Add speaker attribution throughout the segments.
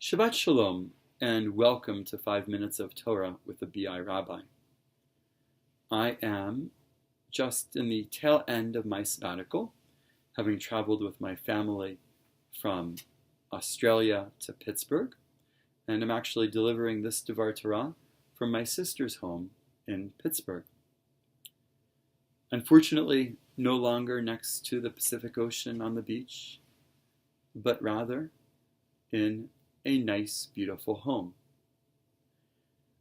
Speaker 1: Shabbat Shalom, and welcome to 5 Minutes of Torah with the BI Rabbi. I am just in the tail end of my sabbatical, having traveled with my family from Australia to Pittsburgh, and I'm actually delivering this Devar Torah from my sister's home in Pittsburgh. Unfortunately, no longer next to the Pacific Ocean on the beach, but rather in a nice, beautiful home.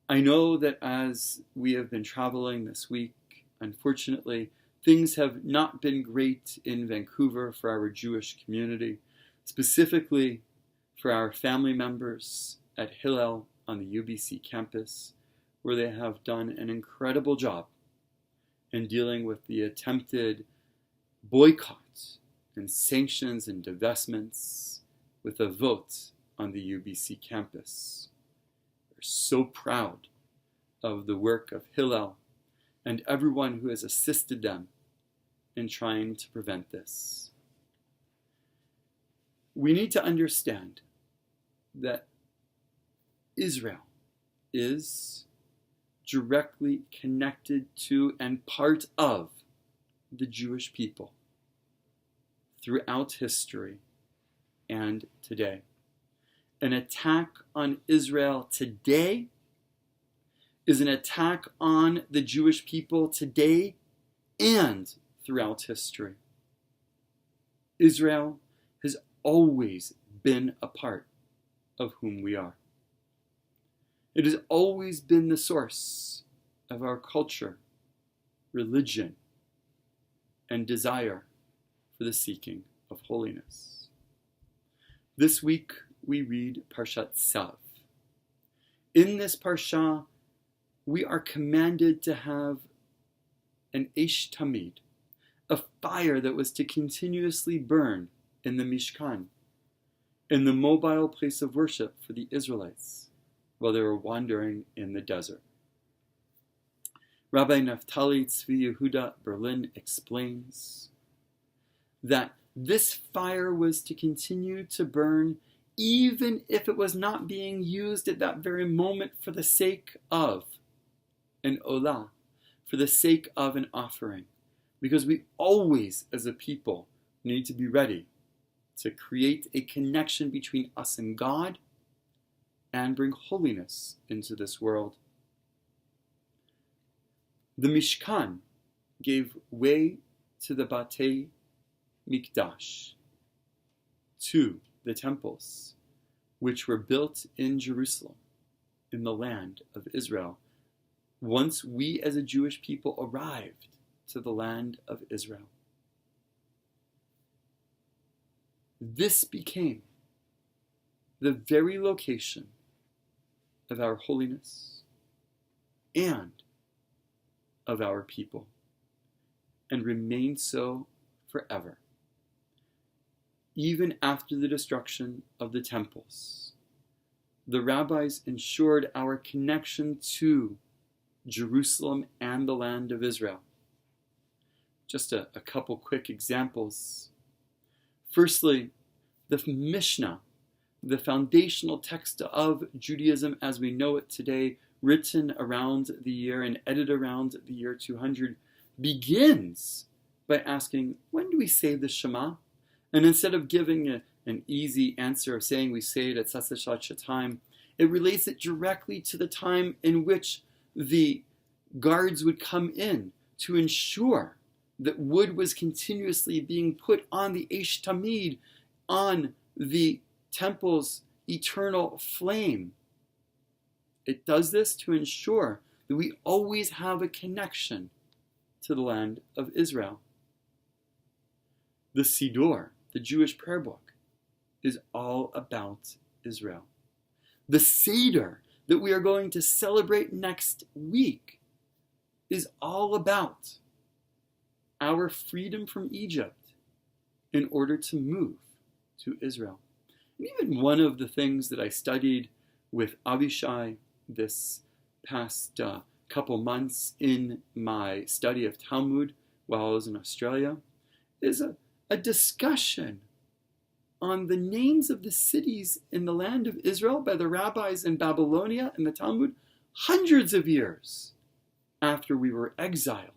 Speaker 1: I know that as we have been traveling this week, unfortunately, things have not been great in Vancouver for our Jewish community, specifically for our family members at Hillel on the UBC campus, where they have done an incredible job in dealing with the attempted boycott and sanctions and divestments with a vote on the UBC campus. We're so proud of the work of Hillel and everyone who has assisted them in trying to prevent this. We need to understand that Israel is directly connected to and part of the Jewish people throughout history and today. An attack on Israel today is an attack on the Jewish people today and throughout history. Israel has always been a part of whom we are. It has always been the source of our culture, religion, and desire for the seeking of holiness. This week, we read Parshat Tzav. In this parsha, we are commanded to have an Eish Tamid, a fire that was to continuously burn in the Mishkan, in the mobile place of worship for the Israelites, while they were wandering in the desert. Rabbi Naftali Tzvi Yehuda Berlin explains that this fire was to continue to burn even if it was not being used at that very moment for the sake of an olah, for the sake of an offering. Because we always, as a people, need to be ready to create a connection between us and God and bring holiness into this world. The Mishkan gave way to the Batei Mikdash, to the temples, which were built in Jerusalem, in the land of Israel, once we as a Jewish people arrived to the land of Israel. This became the very location of our holiness and of our people, and remained so forever. Even after the destruction of the temples, the rabbis ensured our connection to Jerusalem and the land of Israel. Just a couple quick examples. Firstly, the Mishnah, the foundational text of Judaism as we know it today, written around the year and edited around the year 200, begins by asking, when do we say the Shema? And instead of giving an easy answer of saying we say it at such and such a time, it relates it directly to the time in which the guards would come in to ensure that wood was continuously being put on the Eish Tamid, on the temple's eternal flame. It does this to ensure that we always have a connection to the land of Israel. The Siddur, the Jewish prayer book, is all about Israel. The Seder that we are going to celebrate next week is all about our freedom from Egypt in order to move to Israel. And even one of the things that I studied with Avishai this past couple months in my study of Talmud while I was in Australia is a discussion on the names of the cities in the land of Israel by the rabbis in Babylonia and the Talmud hundreds of years after we were exiled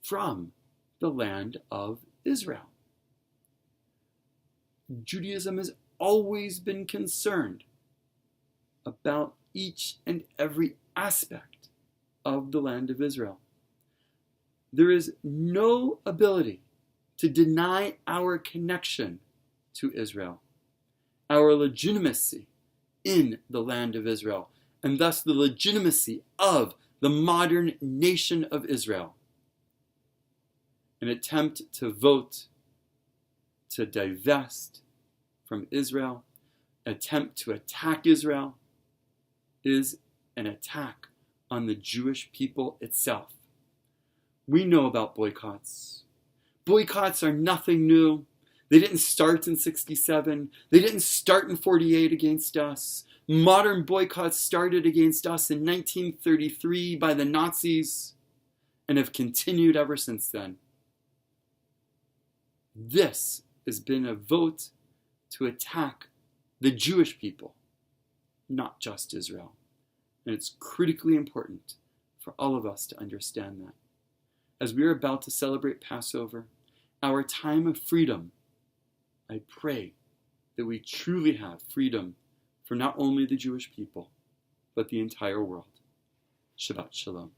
Speaker 1: from the land of Israel. Judaism has always been concerned about each and every aspect of the land of Israel. There is no ability to deny our connection to Israel, our legitimacy in the land of Israel, and thus the legitimacy of the modern nation of Israel. An attempt to vote to divest from Israel, an attempt to attack Israel, is an attack on the Jewish people itself. We know about boycotts. Boycotts are nothing new. They didn't start in 67. They didn't start in 48 against us. Modern boycotts started against us in 1933 by the Nazis and have continued ever since then. This has been a vote to attack the Jewish people, not just Israel. And it's critically important for all of us to understand that. As we are about to celebrate Passover, our time of freedom, I pray that we truly have freedom for not only the Jewish people, but the entire world. Shabbat Shalom.